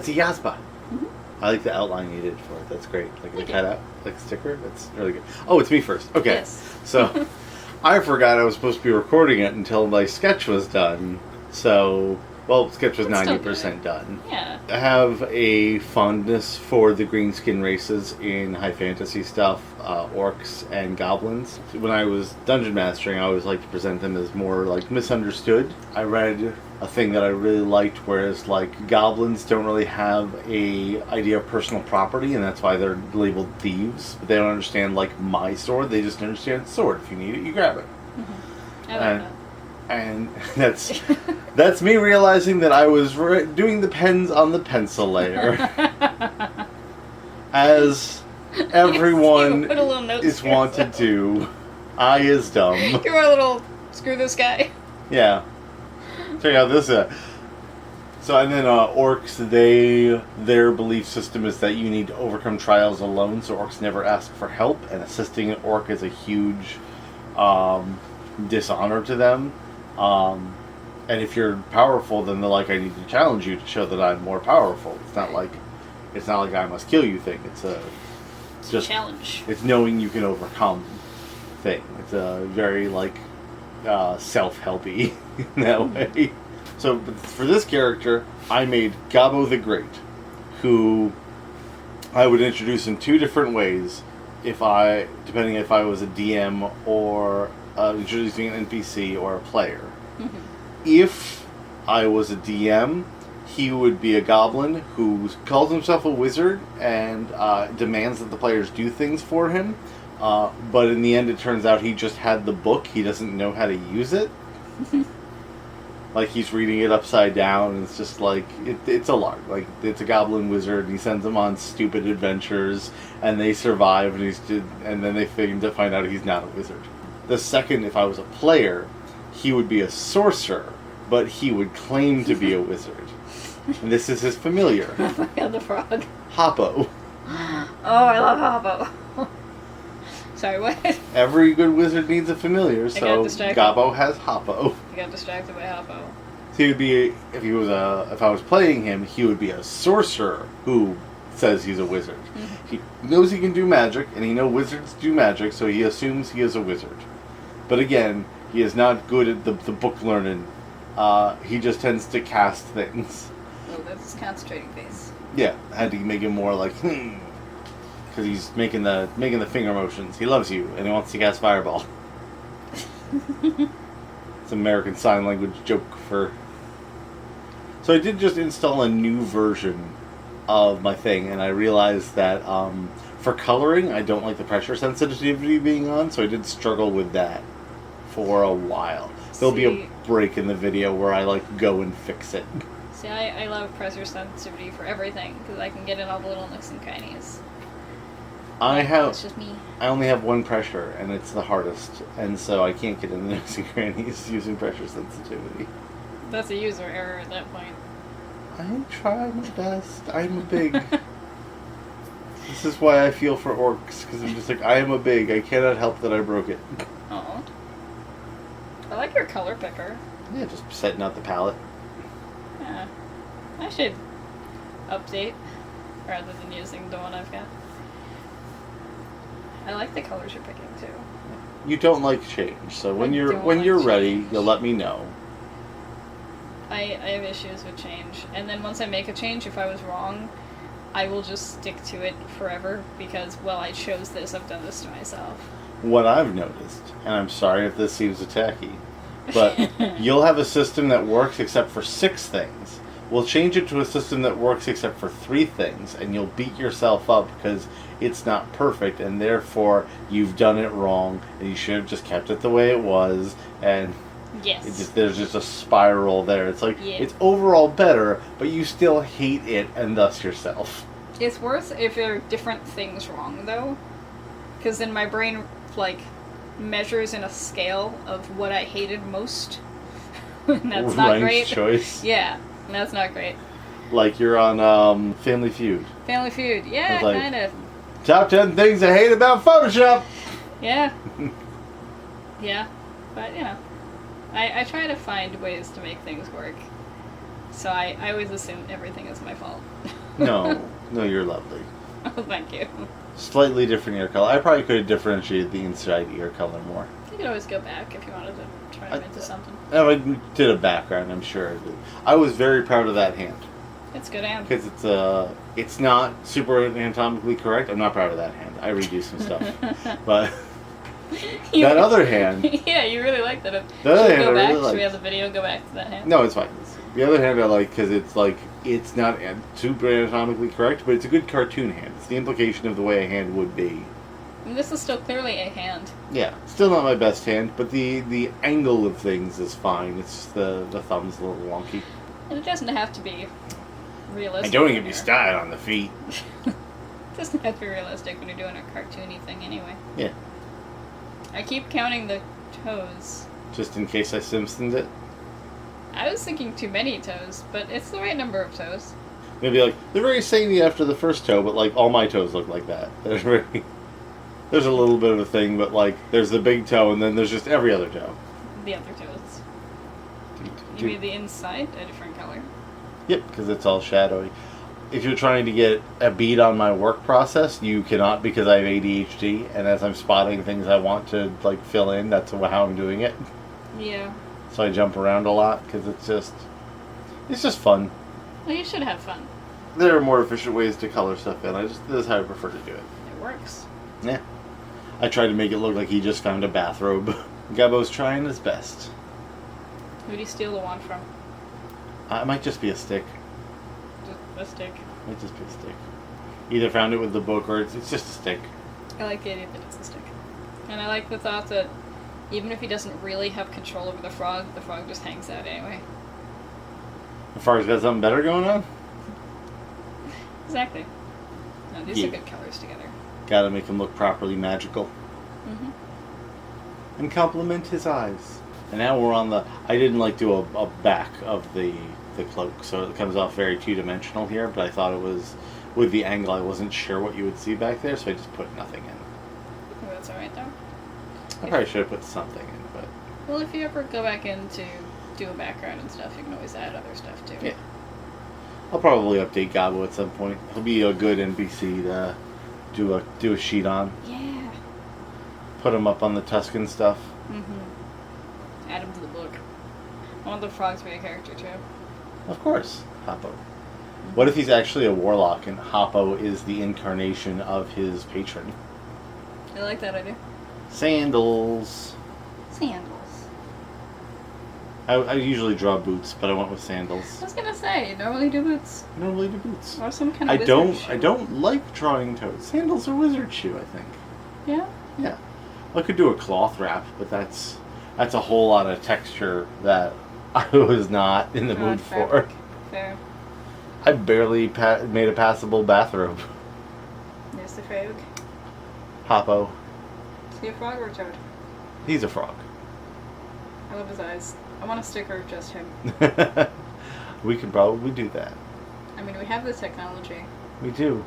It's a Yazba. Mm-hmm. I like the outline you did for it. That's great. Like the cutout, like a sticker. That's really good. Oh, it's me first. Okay. Yes. So, I forgot I was supposed to be recording it until my sketch was done. So, well, sketch was 90% done. Yeah. I have a fondness for the greenskin races in high fantasy stuff, orcs and goblins. When I was dungeon mastering, I always liked to present them as more like misunderstood. I read a thing that I really liked, whereas like goblins don't really have a idea of personal property, and that's why they're labeled thieves. But they don't understand like my sword; they just understand sword. If you need it, you grab it. Mm-hmm. I like that. And that's me realizing that I was doing the pens on the pencil layer, as everyone is wont to do. I is dumb. You're a little screw this guy. Yeah. Check out this. So and then orcs, their belief system is that you need to overcome trials alone. So orcs never ask for help, and assisting an orc is a huge dishonor to them. And if you're powerful, then they're like, I need to challenge you to show that I'm more powerful. It's not like I must kill you thing. It's just challenge. It's knowing you can overcome thing. It's a very like self-helpy in that way. So for this character, I made Gobbo the Great, who I would introduce in two different ways, depending if I was a DM or introducing an NPC or a player. Mm-hmm. If I was a DM, he would be a goblin who calls himself a wizard and demands that the players do things for him. But in the end, it turns out he just had the book. He doesn't know how to use it. Like, he's reading it upside down, and it's just like, it's a lark. Like, it's a goblin wizard, and he sends them on stupid adventures, and they survive, and then they find out he's not a wizard. The second, if I was a player, he would be a sorcerer, but he would claim to be a wizard. And this is his familiar. Oh my god, the frog. Hoppo. Oh, I love Hoppo. Sorry, what? Every good wizard needs a familiar, so Gobbo has Hoppo. I got distracted by Hoppo. So he would be, if I was playing him, he would be a sorcerer who says he's a wizard. Mm-hmm. He knows he can do magic, and he knows wizards do magic, so he assumes he is a wizard. But again, he is not good at the book learning. He just tends to cast things. Oh, that's his concentrating face. Yeah, I had to make him more like, because he's making the finger motions. He loves you, and he wants to cast Fireball. It's an American Sign Language joke for... So I did just install a new version of my thing, and I realized that for coloring, I don't like the pressure sensitivity being on, so I did struggle with that for a while. There'll be a break in the video where I go and fix it. See, I love pressure sensitivity for everything, because I can get in all the little nooks and crannies. It's just me. I only have one pressure, and it's the hardest, and so I can't get in the nooks and crannies using pressure sensitivity. That's a user error at that point. I try my best. I'm a big. This is why I feel for orcs, because I'm just like, I am a big. I cannot help that I broke it. Oh. I like your color picker. Yeah, just setting out the palette. Yeah. I should update rather than using the one I've got. I like the colors you're picking too. You don't like change, so when you're ready, you'll let me know. I have issues with change, and then once I make a change, if I was wrong, I will just stick to it forever because, well, I chose this, I've done this to myself. What I've noticed, and I'm sorry if this seems tacky, but you'll have a system that works except for 6 things. We'll change it to a system that works except for 3 things, and you'll beat yourself up because it's not perfect, and therefore you've done it wrong, and you should have just kept it the way it was, and yes. There's just a spiral there. It's like, It's overall better, but you still hate it, and thus yourself. It's worse if there are different things wrong, though, because then my brain, measures in a scale of what I hated most. That's not great. Choice. Yeah, that's not great. Like you're on Family Feud. Family Feud, yeah, kind of. Top 10 things I hate about Photoshop! Yeah. Yeah, but, I try to find ways to make things work. So I always assume everything is my fault. No, you're lovely. Oh, thank you. Slightly different ear color. I probably could have differentiated the inside ear color more. You could always go back if you wanted to try to into something. I did a background, I'm sure. I was very proud of that hand. It's good hand. Because it's not super anatomically correct. I'm not proud of that hand. I redo some stuff. But that other hand... Yeah, you really like that. The other hand go I back? really Should we liked. have the video go back to that hand? No, it's fine. The other hand I like because it's not super anatomically correct, but it's a good cartoon hand. It's the implication of the way a hand would be. And this is still clearly a hand. Yeah, still not my best hand, but the angle of things is fine. It's just the thumb's a little wonky. And it doesn't have to be realistic. And don't get me started on the feet. It doesn't have to be realistic when you're doing a cartoony thing anyway. Yeah. I keep counting the toes. Just in case I Simpsoned it. I was thinking too many toes, but it's the right number of toes. Maybe they're very samey after the first toe, but all my toes look like that. There's a little bit of a thing, but there's the big toe, and then there's just every other toe. The other toes. You made the inside a different color. Yep, because it's all shadowy. If you're trying to get a beat on my work process, you cannot because I have ADHD, and as I'm spotting things I want to fill in, that's how I'm doing it. Yeah. So I jump around a lot because it's just fun. Well, you should have fun. There are more efficient ways to color stuff in. This is how I prefer to do it. It works. Yeah. I tried to make it look like he just found a bathrobe. Gobbo's trying his best. Who do you steal the wand from? It might just be a stick. Just a stick. Might just be a stick. Either found it with the book or it's just a stick. I like the idea that it's a stick. And I like the thought that even if he doesn't really have control over the frog just hangs out anyway. The frog's got something better going on? Exactly. No, these Yeah. are good colors together. Gotta make him look properly magical. Mm-hmm. And compliment his eyes. And now we're on I didn't do a back of the cloak, so it comes off very two-dimensional here, but I thought it was, with the angle, I wasn't sure what you would see back there, so I just put nothing in. I think that's alright though. I probably should have put something in, but... Well, if you ever go back in to do a background and stuff, you can always add other stuff too. Yeah. I'll probably update Gobbo at some point. He'll be a good NPC to do a sheet on. Yeah. Put him up on the Tuscan stuff. Mm-hmm. Add him to the book. I want the frog to be a character too. Of course, Hoppo. What if he's actually a warlock and Hoppo is the incarnation of his patron? I like that idea. Sandals. Sandals. I usually draw boots, but I went with sandals. I was gonna say, you normally do boots. I normally do boots. Or some kind of I don't. shoe. I don't like drawing toes. Sandals are wizard shoe, I think. Yeah? Yeah. I could do a cloth wrap, but that's a whole lot of texture that I was not in the mood for. Fabric. Fair. I barely made a passable bathrobe. There's the frog. Hoppo. Is he a frog or a toad? He's a frog. I love his eyes. I want a sticker of just him. We could probably do that. I mean, we have the technology. We do.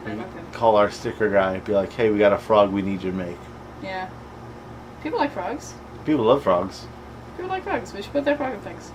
And I love him. Call our sticker guy and be like, hey, we got a frog we need you to make. Yeah. People like frogs. People love frogs. People like frogs. We should put their frog in things.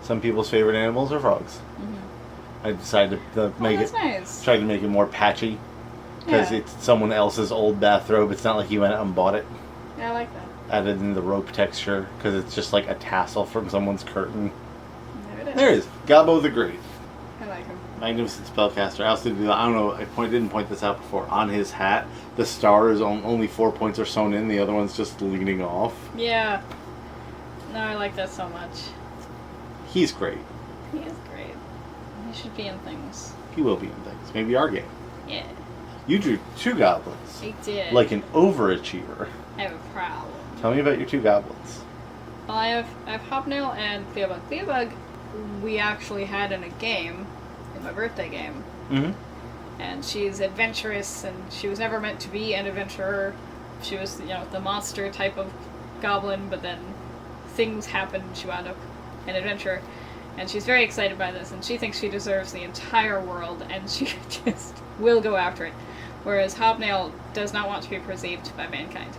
Some people's favorite animals are frogs. Mm-hmm. I decided to make that's it, nice. tried to make it more patchy. Because Yeah. it's someone else's old bathrobe. It's not like you went out and bought it. Yeah, I like that. Added in the rope texture. Because it's just like a tassel from someone's curtain. There it is. There it is. Gobbo the Great. I like him. Magnificent spellcaster. I also did, I don't know, didn't point this out before. On his hat, the star is only 4 points are sewn in. The other one's just leaning off. Yeah. No, I like that so much. He's great. He is great. He should be in things. He will be in things. Maybe our game. Yeah. You drew 2 goblins. He did. Like an overachiever. I have a problem. Tell me about your 2 goblins. Well, I have Hobnail and Cleobug. Cleobug, we actually had in a game, in my birthday game. Mm-hmm. And she's adventurous, and she was never meant to be an adventurer. She was, the monster type of goblin, but then things happened, and she wound up an adventurer. And she's very excited by this, and she thinks she deserves the entire world, and she just will go after it. Whereas Hobnail does not want to be perceived by mankind.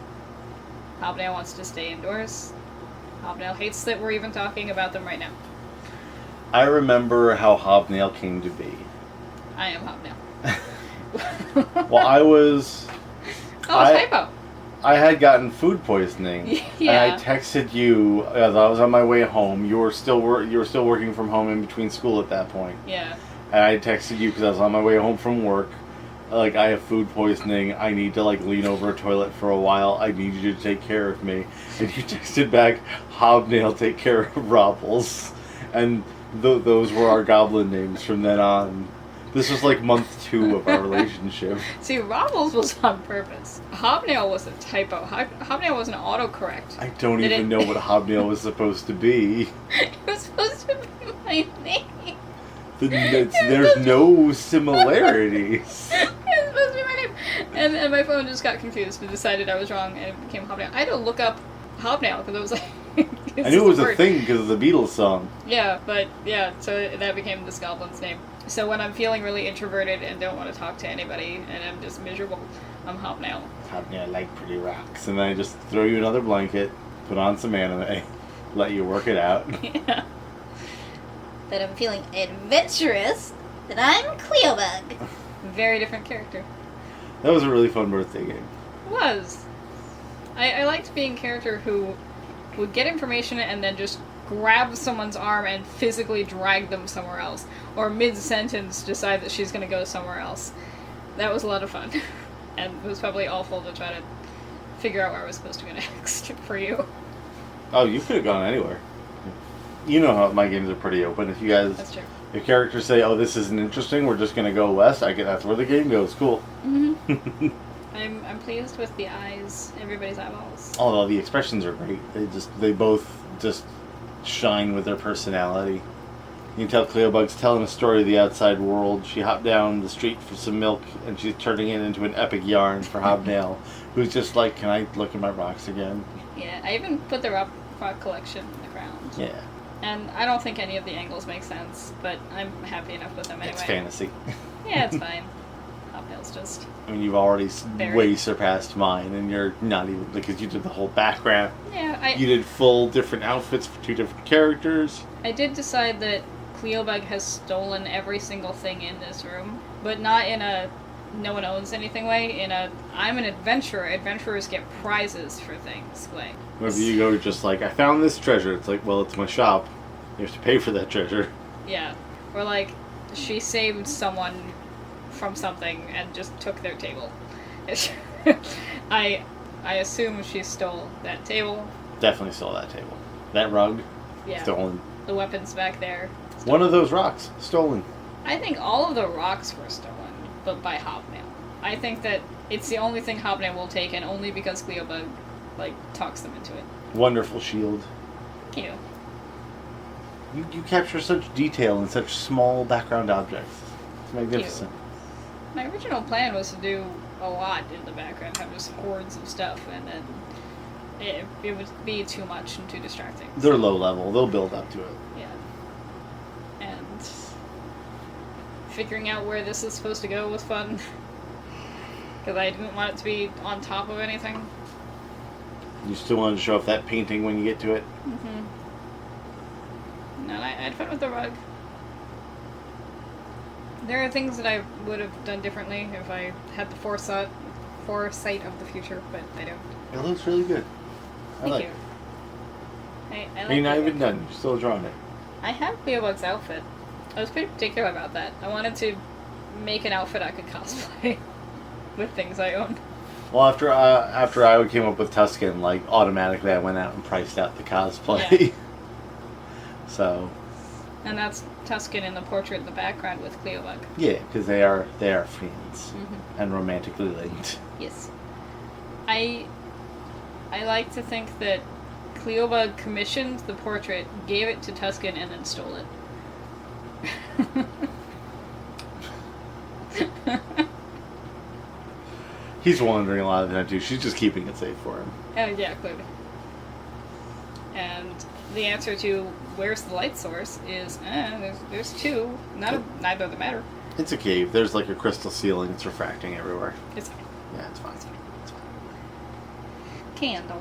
Hobnail wants to stay indoors. Hobnail hates that we're even talking about them right now. I remember how Hobnail came to be. I am Hobnail. Well, I was... typo. I had gotten food poisoning, Yeah. and I texted you as I was on my way home. You were still working from home in between school at that point. Yeah. And I texted you because I was on my way home from work. Like, I have food poisoning. I need to, like, lean over a toilet for a while. I need you to take care of me. And you texted back, Hobnail, take care of Robbles. And those were our goblin names from then on. This was, like, month 2 of our relationship. See, Robbles was on purpose. Hobnail was a typo. Hobnail was an autocorrect. I don't even know what Hobnail was supposed to be. It was supposed to be my name. There's no similarities. It was supposed to be my name. And my phone just got confused and decided I was wrong, and it became Hobnail. I had to look up Hobnail because it was like... I knew it was a thing because of the Beatles song. Yeah, so that became this goblin's name. So when I'm feeling really introverted and don't want to talk to anybody and I'm just miserable, I'm Hobnail. Hobnail, I like pretty rocks. And then I just throw you another blanket, put on some anime, let you work it out. Yeah. But I'm feeling adventurous, then I'm Cleobug. Very different character. That was a really fun birthday game. It was. I liked being a character who would get information and then just grab someone's arm and physically drag them somewhere else. Or mid-sentence decide that she's going to go somewhere else. That was a lot of fun. And it was probably awful to try to figure out where I was supposed to go next for you. Oh, you could have gone anywhere. You know how my games are pretty open. If you guys... That's true. If characters say, oh, this isn't interesting, we're just going to go west, that's where the game goes. Cool. Mm-hmm. I'm pleased with the eyes, everybody's eyeballs. Although the expressions are great. They both just shine with their personality. You can tell Cleobug's telling a story of the outside world. She hopped down the street for some milk, and she's turning it into an epic yarn for Hobnail, who's just like, can I look at my rocks again? Yeah, I even put the rock collection in the ground. Yeah. And I don't think any of the angles make sense, but I'm happy enough with them anyway. It's fantasy. Yeah, it's fine. Hobnail's just... I mean, you've already Very. way surpassed mine, and you're not even... Because you did the whole background. Yeah, You did full different outfits for 2 different characters. I did decide that Cleobug has stolen every single thing in this room, but not in a no one owns anything way, in a I'm an adventurer, adventurers get prizes for things way. Whenever you go just like, I found this treasure, it's like, well, it's my shop. You have to pay for that treasure. Yeah. Or like, she saved someone from something and just took their table. I assume she stole that table. Definitely stole that table. That rug, Yeah. stolen. The weapons back there. One of those rocks, stolen. I think all of the rocks were stolen, but by Hobnail. I think that it's the only thing Hobnail will take, and only because Cleobug, talks them into it. Wonderful shield. Thank you. You capture such detail in such small background objects. It's magnificent. My original plan was to do a lot in the background, have just hordes of stuff, and then it would be too much and too distracting. They're low level. They'll build up to it. Yeah. And figuring out where this is supposed to go was fun. Because I didn't want it to be on top of anything. You still wanted to show off that painting when you get to it? Mm-hmm. No, I had fun with the rug. There are things that I would have done differently if I had the foresight of the future, but I don't. It looks really good. Thank you. I like You're not Cleobug. even done. You're still drawing it. I have Cleobug's outfit. I was pretty particular about that. I wanted to make an outfit I could cosplay with things I own. Well, after I came up with Tuscan, automatically I went out and priced out the cosplay. Yeah. So. And that's Tuscan in the portrait in the background with Cleobug. Yeah, because they are friends Mm-hmm. and romantically linked. Yes. I like to think that Cleobug commissioned the portrait, gave it to Tuscan, and then stole it. He's wandering a lot of the time too. She's just keeping it safe for him. Oh, yeah, clearly. And the answer to where's the light source is, there's two. Neither of them matter. It's a cave. There's a crystal ceiling. It's refracting everywhere. It's fine. Yeah, it's fine. It's fine. Candle.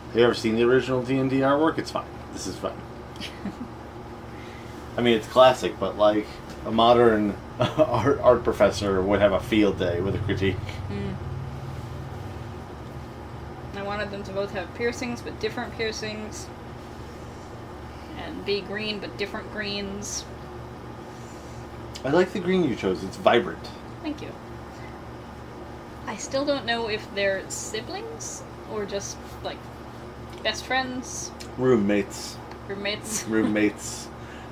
Have you ever seen the original D&D artwork? It's fine. This is fun. I mean, it's classic, but like a modern art professor would have a field day with a critique. I wanted them to both have piercings, but different piercings. And be green, but different greens. I like the green you chose. It's vibrant. Thank you. I still don't know if they're siblings or just, like, best friends. Roommates. Roommates. Roommates.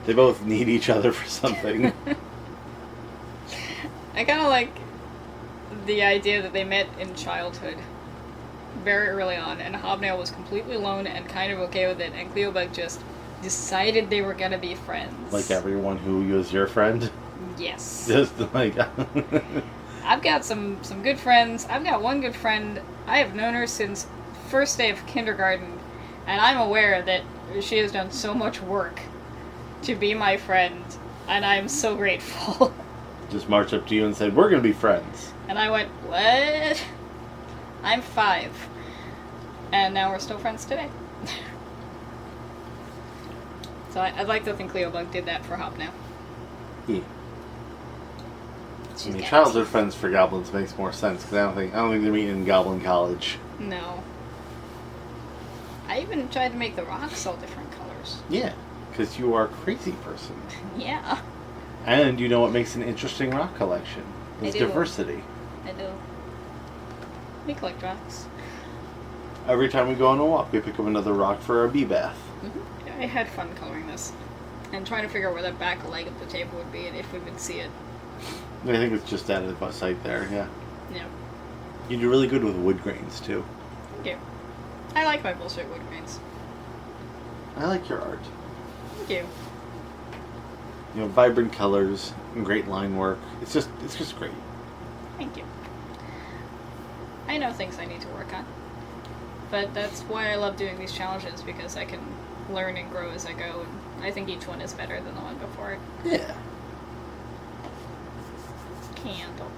They both need each other for something. I kind of like the idea that they met in childhood. Very early on, and Hobnail was completely alone and kind of okay with it, and Cleobug just decided they were gonna be friends. Like everyone who was your friend? Yes. Just like... I've got some good friends. I've got one good friend. I have known her since first day of kindergarten, and I'm aware that she has done so much work to be my friend, and I'm so grateful. Just marched up to you and said, we're gonna be friends. And I went, what? I'm 5. And now we're still friends today. So I'd like to think Cleobug did that for Hobnail. Yeah. I mean, childhood friends for goblins makes more sense, because I don't think they're meeting in Goblin College. No. I even tried to make the rocks all different colors. Yeah, because you are a crazy person. Yeah. And you know what makes an interesting rock collection? Is I do. diversity. I do. We collect rocks. Every time we go on a walk, we pick up another rock for our bee bath. Yeah, I had fun coloring this. And trying to figure out where the back leg of the table would be and if we would see it. I think it's just out of the sight there, yeah. Yeah. You do really good with wood grains, too. Thank you. I like my bullshit wood grains. I like your art. Thank you. You know, vibrant colors and great line work. It's just great. Thank you. I know things I need to work on. But that's why I love doing these challenges, because I can learn and grow as I go, and I think each one is better than the one before it. Yeah. Candle.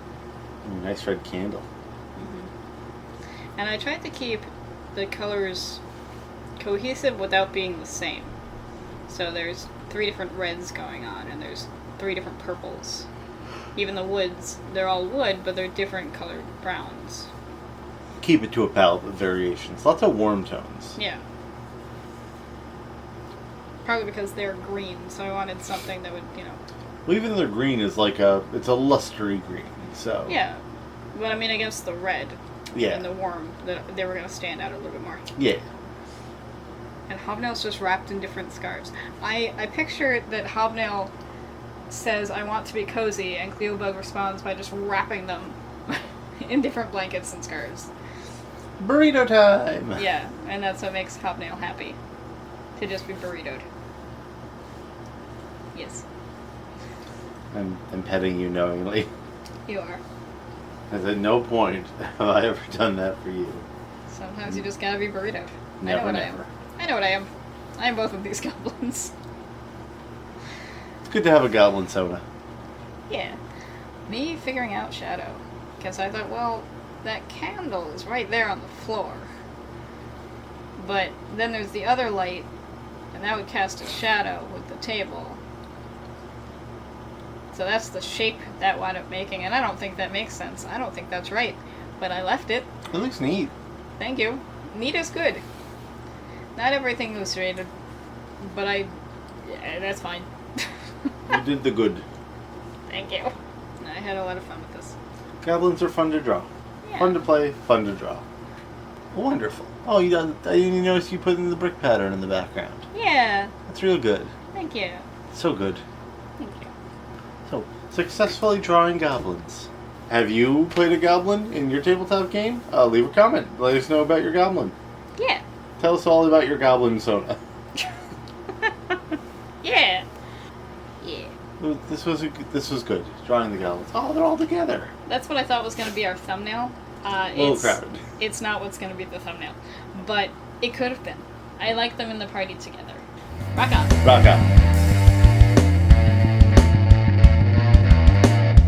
Nice red candle. And I tried to keep the colors cohesive without being the same. So there's 3 different reds going on, and there's 3 different purples. Even the woods, they're all wood, but they're different colored browns. Keep it to a palette with variations. Lots of warm tones. Yeah. Probably because they're green, so I wanted something that would, Well, even their green is like it's a lustery green, so... Yeah. But I mean against the red. Yeah. And the warm, they were going to stand out a little bit more. Yeah. And Hobnail's just wrapped in different scarves. I picture that Hobnail says, I want to be cozy, and Cleobug responds by just wrapping them in different blankets and scarves. Burrito time! Yeah, and that's what makes Hobnail happy. To just be burritoed. Yes. I'm petting you knowingly. You are. As at no point have I ever done that for you. Sometimes you just gotta be burritoed. Never, I know what never. I know what I am. I am both of these goblins. It's good to have a goblin soda. Yeah. Me figuring out shadow. Because I thought, well, that candle is right there on the floor. But then there's the other light, and that would cast a shadow with the table. So that's the shape that wound up making, and I don't think that makes sense. I don't think that's right. But I left it. It looks neat. Thank you. Neat is good. Not everything illustrated, but yeah, that's fine. You did the good. Thank you. I had a lot of fun with this. Goblins are fun to draw. Yeah. Fun to play, fun to draw. Wonderful. Oh, I didn't even notice you put in the brick pattern in the background. Yeah. That's real good. Thank you. So good. Thank you. So, successfully drawing goblins. Have you played a goblin in your tabletop game? Leave a comment. Let us know about your goblin. Yeah. Tell us all about your goblin soda. Yeah. Yeah. This was good. Drawing the goblins. Oh, they're all together. That's what I thought was going to be our thumbnail. A little crowded. It's not what's going to be the thumbnail. But it could have been. I like them in the party together. Rock on. Rock on.